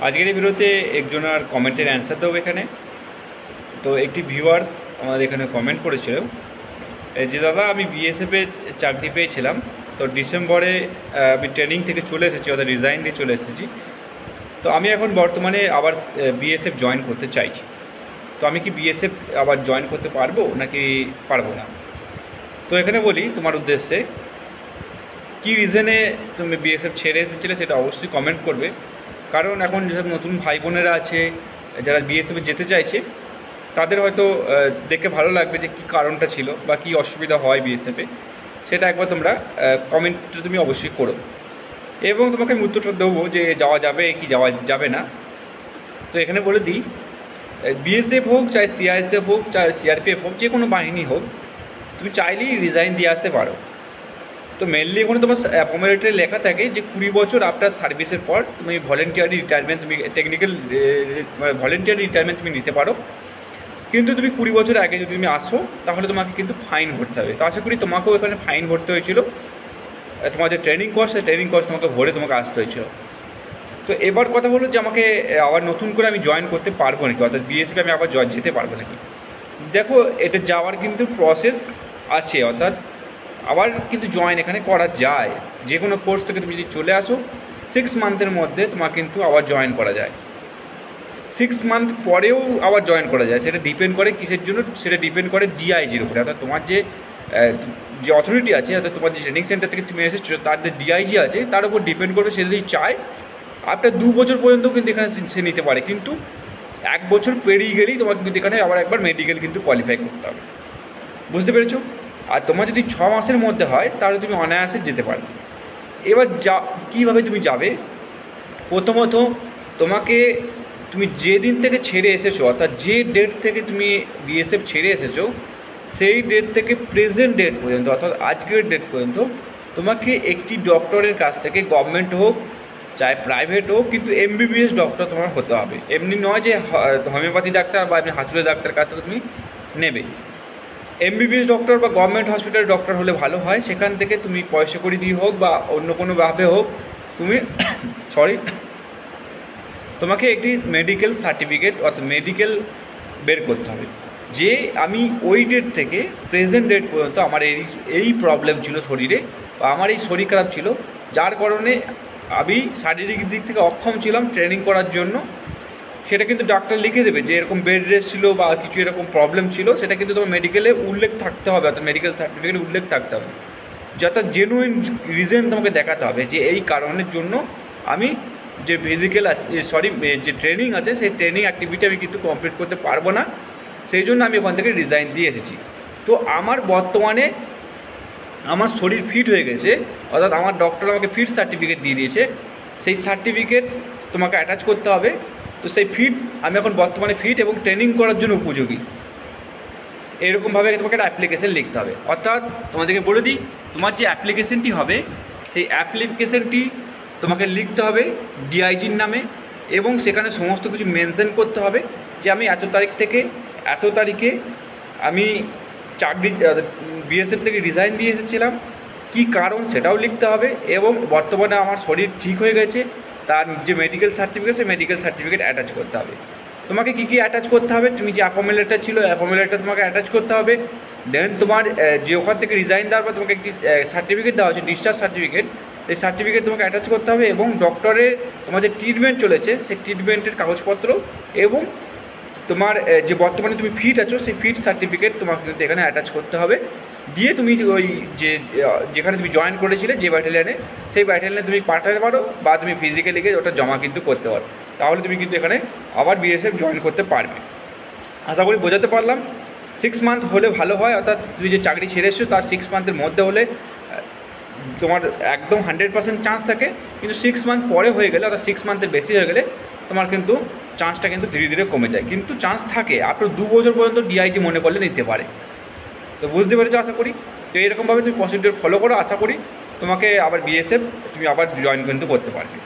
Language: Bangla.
আজকের এই ভিডিওতে একজনের কমেন্টের অ্যান্সার দেবো এখানে। তো একটি ভিউয়ার্স আমাদের এখানে কমেন্ট করেছিল যে দাদা আমি বিএসএফে চাকরি পেয়েছিলাম, তো ডিসেম্বরে আমি ট্রেনিং থেকে চলে এসেছি, অর্থাৎ রিজাইন দিয়ে চলে এসেছি। তো আমি এখন বর্তমানে আবার বিএসএফ জয়েন করতে চাইছি। তো আমি কি বিএসএফ আবার জয়েন করতে পারবো নাকি পারবো না? তো এখানে বলি তোমার উদ্দেশ্যে কী রিজনে তুমি বিএসএফ ছেড়ে এসেছিলে সেটা অবশ্যই কমেন্ট করবে। কারণ এখন যেসব নতুন ভাই বোনেরা আছে যারা বিএসএফে যেতে চাইছে, তাদের হয়তো দেখে ভালো লাগবে যে কী কারণটা ছিল বা কী অসুবিধা হয় বিএসএফে, সেটা একবার তোমরা কমেন্টটা তুমি অবশ্যই করো। এবং তোমাকে আমি উত্তরটা দেবো যে যাওয়া যাবে কি যাওয়া যাবে না। তো এখানে বলে দিই, বিএসএফ হোক চাই সিআইএসএফ হোক চাই সিআরপিএফ হোক, যে কোনো বাহিনী হোক, তুমি চাইলেই রিজাইন দিয়ে আসতে পারো। তো মেনলি এখানে তোমার অ্যাপয়েন্টমেন্ট লেটারে লেখা থাকে যে 20 বছর আফটার সার্ভিসের পর তুমি ভলেন্টিয়ারি রিটায়ারমেন্ট, তুমি টেকনিক্যাল ভলেন্টিয়ারি রিটায়ারমেন্ট তুমি নিতে পারো। কিন্তু তুমি 20 বছর আগে যদি তুমি আসো তাহলে তোমাকে কিন্তু ফাইন ভরতে হবে। তো আশা করি তোমাকেও এখানে ফাইন ভরতে হয়েছিল, তোমার যে ট্রেনিং কস্ট সেই ট্রেনিং কস্ট তোমাকে ভরে তোমাকে আসতে হয়েছিল। তো এবার কথা হলো যে আমাকে আবার নতুন করে আমি জয়েন করতে পারবো নাকি, অর্থাৎ বিএসএফে আমি আবার যেতে পারবো নাকি। দেখো, এটা যাওয়ার কিন্তু প্রসেস আছে, অর্থাৎ আবার কিন্তু জয়েন এখানে করা যায়। যে কোনো কোর্স থেকে তুমি যদি চলে আসো 6 মান্থের মধ্যে তোমার কিন্তু আবার জয়েন করা যায়। 6 মান্থ পরেও আবার জয়েন করা যায়। সেটা ডিপেন্ড করে কিসের জন্য, সেটা ডিপেন্ড করে ডিআইজির উপরে, অর্থাৎ তোমার যে অথরিটি আছে, অর্থাৎ তোমার যে ট্রেনিং সেন্টার থেকে তুমি এসেছো তার যে ডিআইজি আছে তার উপর ডিপেন্ড করবে। সে যদি চায় আফটার 2 বছর পর্যন্ত কিন্তু এখানে সে নিতে পারে, কিন্তু 1 বছর পেরিয়ে গেলেই তোমাকে কিন্তু এখানে আবার একবার মেডিকেল কিন্তু কোয়ালিফাই করতে হবে। বুঝতে পেরেছো? আর তোমার যদি 6 মাসের মধ্যে হয় তাহলে তুমি অনায়াসে যেতে পারবে। এবার কীভাবে তুমি যাবে? প্রথমত তুমি যেদিন থেকে ছেড়ে এসেছো, অর্থাৎ যে ডেট থেকে তুমি বিএসএফ ছেড়ে এসেছো সেই ডেট থেকে প্রেজেন্ট ডেট পর্যন্ত, অর্থাৎ আজকের ডেট পর্যন্ত তোমাকে একটি ডক্টরের কাছ থেকে, গভর্নমেন্ট হোক চাই প্রাইভেট হোক, কিন্তু এমবিবিএস ডক্টর তোমার হতে হবে। এমনি নয় যে হোমিওপ্যাথি ডাক্তার বা এমনি হাতুড়ে ডাক্তারের কাছ থেকে তুমি নেবে। এমবিবিএস ডক্টর বা গভর্নমেন্ট হসপিটালের ডক্টর হলে ভালো হয়। সেখান থেকে তুমি পয়সা করে দিয়ে হোক বা অন্য কোনোভাবে হোক তুমি তোমাকে একটি মেডিকেল সার্টিফিকেট অর্থাৎ মেডিকেল বের করতে হবে যে আমি ওই ডেট থেকে প্রেজেন্ট ডেট পর্যন্ত আমার এই প্রবলেম ছিল শরীরে, বা আমার এই শরীর খারাপ ছিল, যার কারণে আমি শারীরিক দিক থেকে অক্ষম ছিলাম ট্রেনিং করার জন্য। সেটা কিন্তু ডাক্তার লিখে দেবে যে এরকম বেড রেস্ট ছিল বা কিছু এরকম প্রবলেম ছিল, সেটা কিন্তু তোমার মেডিকেলে উল্লেখ থাকতে হবে, অর্থাৎ মেডিকেল সার্টিফিকেটে উল্লেখ থাকতে হবে। যাতে জেনুইন রিজন তোমাকে দেখাতে হবে যে এই কারণের জন্য আমি যে ফিজিক্যাল আছে যে ট্রেনিং আছে সেই ট্রেনিং অ্যাক্টিভিটি আমি কিন্তু কমপ্লিট করতে পারবো না, সেই জন্য আমি ওখান থেকে রিজাইন দিয়ে এসেছি। তো আমার বর্তমানে আমার শরীর ফিট হয়ে গেছে, অর্থাৎ আমার ডক্টর আমাকে ফিট সার্টিফিকেট দিয়ে দিয়েছে। সেই সার্টিফিকেট তোমাকে অ্যাটাচ করতে হবে। তো সেই আমি এখন বর্তমানে ফিট এবং ট্রেনিং করার জন্য উপযোগী, এরকমভাবে তোমাকে একটা অ্যাপ্লিকেশন লিখতে হবে। অর্থাৎ তোমাদেরকে বলে দিই, তোমার যে অ্যাপ্লিকেশনটি হবে সেই অ্যাপ্লিকেশনটি তোমাকে লিখতে হবে ডিআইজির নামে, এবং সেখানে সমস্ত কিছু মেনশন করতে হবে যে আমি এত তারিখ থেকে এত তারিখে আমি চাকরি বিএসএফ থেকে রিজাইন দিয়ে এসেছিলাম, কী কারণ সেটাও লিখতে হবে, এবং বর্তমানে আমার শরীর ঠিক হয়ে গেছে তার যে মেডিকেল সার্টিফিকেট সেই মেডিকেল সার্টিফিকেট অ্যাটাচ করতে হবে। তোমাকে কী কী অ্যাটাচ করতে হবে? তুমি যে অ্যাপয়েন্টমেন্ট লেটার ছিল অ্যাপয়েন্টমেন্ট লেটার তোমাকে অ্যাটাচ করতে হবে। দেন তোমার যে ওখান থেকে রিজাইন দেওয়ার পর তোমাকে একটি সার্টিফিকেট দেওয়া হচ্ছে, ডিসচার্জ সার্টিফিকেট, এই সার্টিফিকেট তোমাকে অ্যাটাচ করতে হবে, এবং ডক্টরের তোমার যে ট্রিটমেন্ট চলেছে সেই ট্রিটমেন্টের কাগজপত্র, এবং তোমার যে বর্তমানে তুমি ফিট আছো সেই ফিট সার্টিফিকেট তোমাকে কিন্তু এখানে অ্যাটাচ করতে হবে। দিয়ে তুমি ওই যেখানে তুমি জয়েন করেছিলে যে ব্যাটালিয়ানে, সেই ব্যাটালিয়ানে তুমি পাঠাতে পারো, বা তুমি ফিজিক্যালি গিয়ে ওটা জমা কিন্তু করতে পারো। তাহলে তুমি কিন্তু এখানে আবার বিএসএফ জয়েন করতে পারবে। আশা করি বোঝাতে পারলাম। 6 মান্থ হলে ভালো হয়, অর্থাৎ তুমি যে চাকরি ছেড়ে এসছো তার 6 মান্থের মধ্যে হলে তোমার একদম 100% চান্স থাকে। কিন্তু 6 মান্থ পরে হয়ে গেলে, অর্থাৎ 6 মান্থের বেশি হয়ে গেলে তোমার কিন্তু চান্সটা কিন্তু ধীরে ধীরে কমে যায়, কিন্তু চান্স থাকে। আফটার 2 বছর পর্যন্ত ডিআইজি মনে করলে নিতে পারে। তো বুঝতে পেরেছো আশা করি। তো এরকমভাবে তুমি প্রসিডিওর ফলো করো, আশা করি তোমাকে আবার বিএসএফ তুমি আবার জয়েন কিন্তু করতে পারবে।